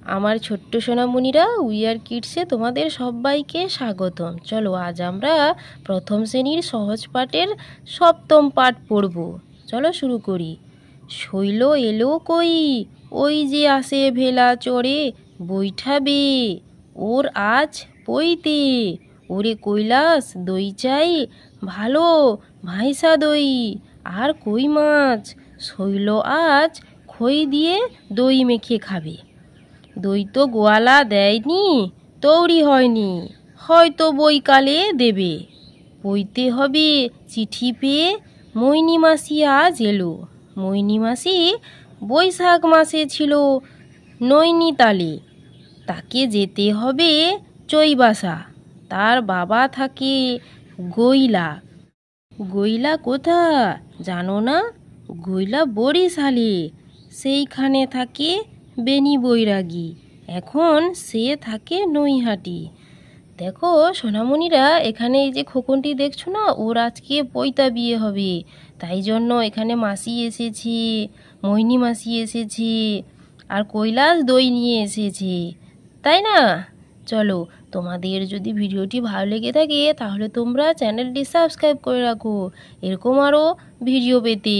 আমার ছোট্ট সোনামণিরা উই আর কিডসে তোমাদের সবাইকে স্বাগতম। চলো আজ আমরা প্রথম শ্রেণীর সহজ পাঠের সপ্তম পাঠ পড়ব। চলো শুরু করি। শৈল এলো কই, ওই যে আসে ভেলা চড়ে, বৈঠাবে ওর আজ পইতে, ওরে কৈলাস দই চাই ভালো, ভাইসা দই আর কই মাছ, শৈল আজ খই দিয়ে দই মেখে খাবে। দই তো গোয়ালা দেয়নি, তৈরি হয়নি, হয়তো বৈকালে দেবে। পইতে হবে চিঠি পেয়ে, মৈনি মাসি আজ এলো। মৈনি মাসি বৈশাখ মাসে ছিল নৈনিতালে, তাকে যেতে হবে চৈবাসা। তার বাবা থাকে গৈলা। গৈলা কোথা জানো না? গৈলা বরিশালে, সেইখানে থাকে বেনি বৈরাগী। এখন সে থাকে নৈহাটি। দেখো সোনামণিরা, এখানে এই যে খোকনটি দেখছো না, ওর আজকে পৈতা বিয়ে হবে, তাই জন্য এখানে মাসি এসেছে, মোহিনী মাসি এসেছে, আর কৈলাস দই নিয়ে এসেছে, তাই না? চলো, তোমাদের যদি ভিডিওটি ভালো লেগে থাকে তাহলে তোমরা চ্যানেলটি সাবস্ক্রাইব করে রাখো এরকম আরও ভিডিও পেতে।